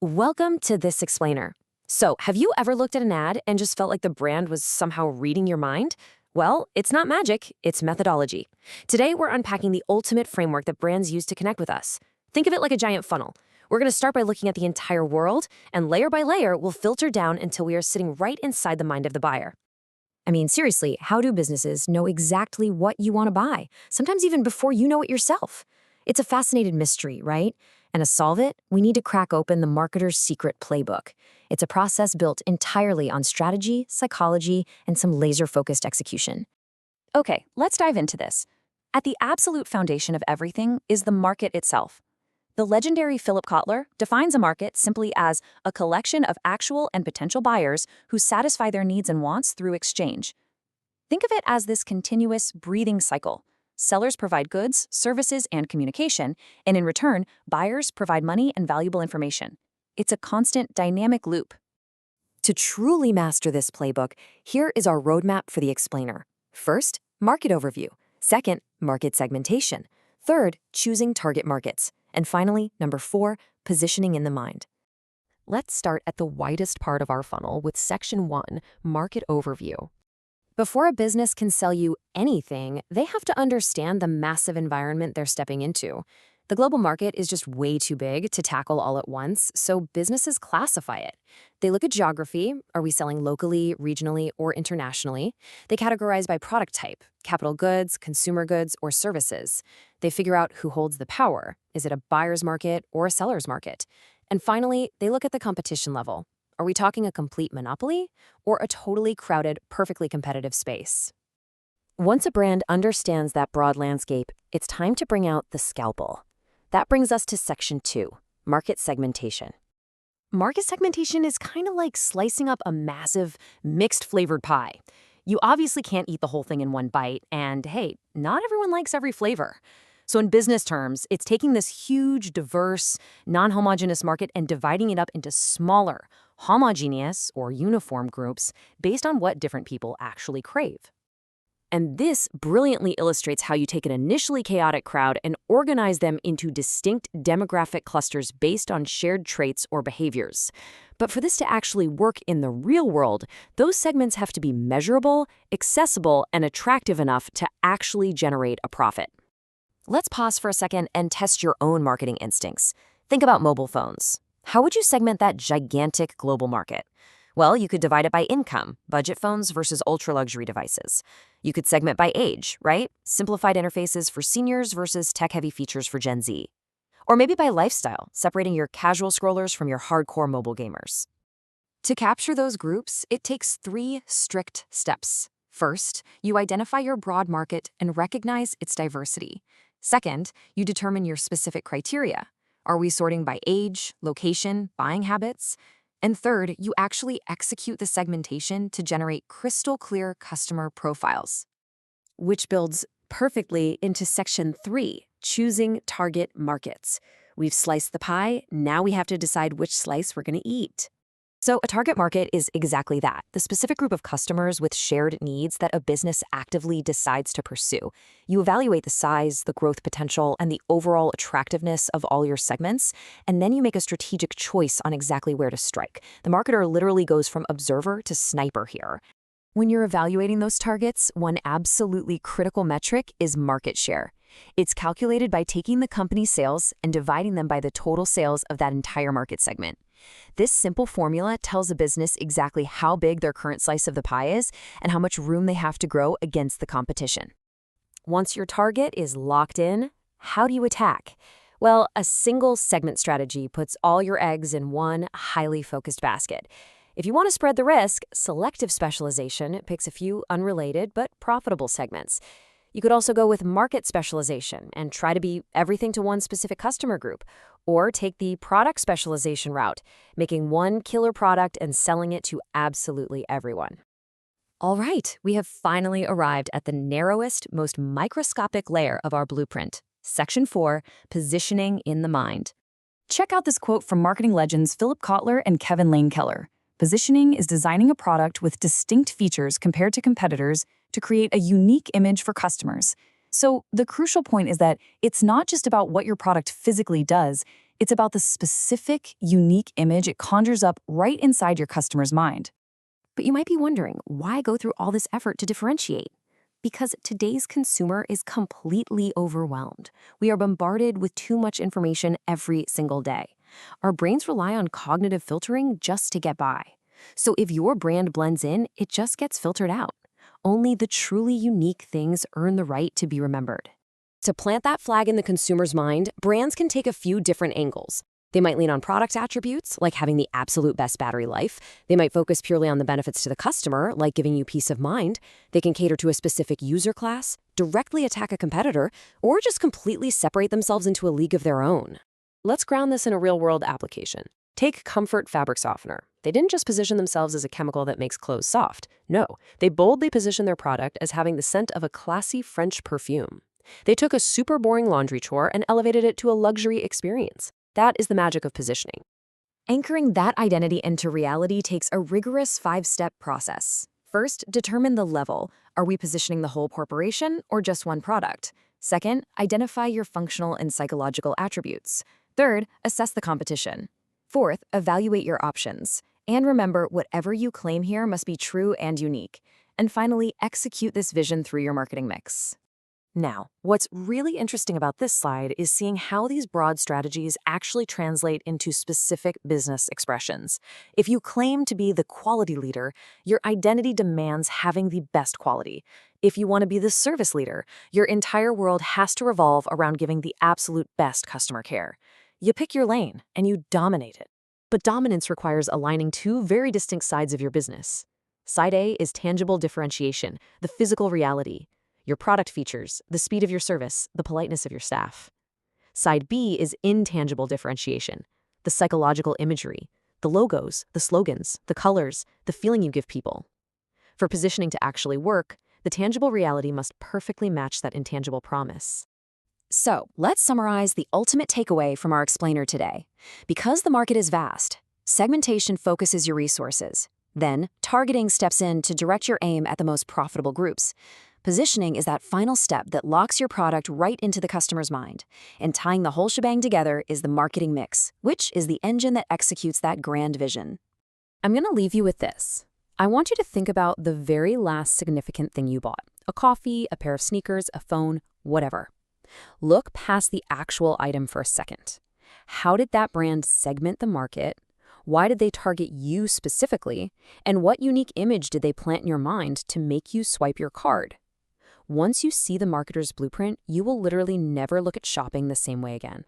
Welcome to This Explainer. So, have you ever looked at an ad and just felt like the brand was somehow reading your mind? Well, it's not magic, it's methodology. Today, we're unpacking the ultimate framework that brands use to connect with us. Think of it like a giant funnel. We're going to start by looking at the entire world, and layer by layer, we'll filter down until we are sitting right inside the mind of the buyer. I mean, seriously, how do businesses know exactly what you want to buy? Sometimes even before you know it yourself. It's a fascinating mystery, right? And to solve it, we need to crack open the marketer's secret playbook. It's a process built entirely on strategy, psychology, and some laser-focused execution. Okay, let's dive into this. At the absolute foundation of everything is the market itself. The legendary Philip Kotler defines a market simply as a collection of actual and potential buyers who satisfy their needs and wants through exchange. Think of it as this continuous, breathing cycle. Sellers provide goods, services, and communication, and in return, buyers provide money and valuable information. It's a constant, dynamic loop. To truly master this playbook, here is our roadmap for the explainer. First, market overview. Second, market segmentation. Third, choosing target markets. And finally, number 4, positioning in the mind. Let's start at the widest part of our funnel with Section 1, Market Overview. Before a business can sell you anything, they have to understand the massive environment they're stepping into. The global market is just way too big to tackle all at once, so businesses classify it. They look at geography. Are we selling locally, regionally, or internationally? They categorize by product type, capital goods, consumer goods, or services. They figure out who holds the power. Is it a buyer's market or a seller's market? And finally, they look at the competition level. Are we talking a complete monopoly or a totally crowded, perfectly competitive space? Once a brand understands that broad landscape, it's time to bring out the scalpel. That brings us to Section 2, Market Segmentation. Market segmentation is kind of like slicing up a massive, mixed-flavored pie. You obviously can't eat the whole thing in one bite, and hey, not everyone likes every flavor. So in business terms, it's taking this huge, diverse, non-homogeneous market and dividing it up into smaller, homogeneous or uniform groups based on what different people actually crave. And this brilliantly illustrates how you take an initially chaotic crowd and organize them into distinct demographic clusters based on shared traits or behaviors. But for this to actually work in the real world, those segments have to be measurable, accessible, and attractive enough to actually generate a profit. Let's pause for a second and test your own marketing instincts. Think about mobile phones. How would you segment that gigantic global market? Well, you could divide it by income, budget phones versus ultra-luxury devices. You could segment by age, right? Simplified interfaces for seniors versus tech-heavy features for Gen Z. Or maybe by lifestyle, separating your casual scrollers from your hardcore mobile gamers. To capture those groups, it takes 3 strict steps. First, you identify your broad market and recognize its diversity. Second, you determine your specific criteria. Are we sorting by age, location, buying habits? And third, you actually execute the segmentation to generate crystal clear customer profiles. Which builds perfectly into Section 3, choosing target markets. We've sliced the pie, now we have to decide which slice we're going to eat. So a target market is exactly that, the specific group of customers with shared needs that a business actively decides to pursue. You evaluate the size, the growth potential, and the overall attractiveness of all your segments, and then you make a strategic choice on exactly where to strike. The marketer literally goes from observer to sniper here. When you're evaluating those targets, one absolutely critical metric is market share. It's calculated by taking the company's sales and dividing them by the total sales of that entire market segment. This simple formula tells a business exactly how big their current slice of the pie is and how much room they have to grow against the competition. Once your target is locked in, how do you attack? Well, a single segment strategy puts all your eggs in one highly focused basket. If you want to spread the risk, selective specialization picks a few unrelated but profitable segments. You could also go with market specialization and try to be everything to one specific customer group, or take the product specialization route, making one killer product and selling it to absolutely everyone. All right, we have finally arrived at the narrowest, most microscopic layer of our blueprint, Section 4, Positioning in the Mind. Check out this quote from marketing legends Philip Kotler and Kevin Lane Keller. Positioning is designing a product with distinct features compared to competitors to create a unique image for customers. So the crucial point is that it's not just about what your product physically does, It's about the specific, unique image it conjures up right inside your customer's mind. But you might be wondering, why go through all this effort to differentiate? Because today's consumer is completely overwhelmed. We are bombarded with too much information every single day. Our brains rely on cognitive filtering just to get by. So if your brand blends in, it just gets filtered out. Only the truly unique things earn the right to be remembered. To plant that flag in the consumer's mind, brands can take a few different angles. They might lean on product attributes, like having the absolute best battery life. They might focus purely on the benefits to the customer, like giving you peace of mind. They can cater to a specific user class, directly attack a competitor, or just completely separate themselves into a league of their own. Let's ground this in a real-world application. Take Comfort Fabric Softener. They didn't just position themselves as a chemical that makes clothes soft. No, they boldly positioned their product as having the scent of a classy French perfume. They took a super boring laundry chore and elevated it to a luxury experience. That is the magic of positioning. Anchoring that identity into reality takes a rigorous 5-step process. First, determine the level. Are we positioning the whole corporation or just one product? Second, identify your functional and psychological attributes. Third, assess the competition. Fourth, evaluate your options. And remember, whatever you claim here must be true and unique. And finally, execute this vision through your marketing mix. Now, what's really interesting about this slide is seeing how these broad strategies actually translate into specific business expressions. If you claim to be the quality leader, your identity demands having the best quality. If you want to be the service leader, your entire world has to revolve around giving the absolute best customer care. You pick your lane, and you dominate it. But dominance requires aligning two very distinct sides of your business. Side A is tangible differentiation, the physical reality. Your product features, the speed of your service, the politeness of your staff. Side B is intangible differentiation, the psychological imagery, the logos, the slogans, the colors, the feeling you give people. For positioning to actually work, the tangible reality must perfectly match that intangible promise. So, let's summarize the ultimate takeaway from our explainer today. Because the market is vast, segmentation focuses your resources. Then, targeting steps in to direct your aim at the most profitable groups. Positioning is that final step that locks your product right into the customer's mind. And tying the whole shebang together is the marketing mix, which is the engine that executes that grand vision. I'm going to leave you with this. I want you to think about the very last significant thing you bought. A coffee, a pair of sneakers, a phone, whatever. Look past the actual item for a second. How did that brand segment the market? Why did they target you specifically? And what unique image did they plant in your mind to make you swipe your card? Once you see the marketer's blueprint, you will literally never look at shopping the same way again.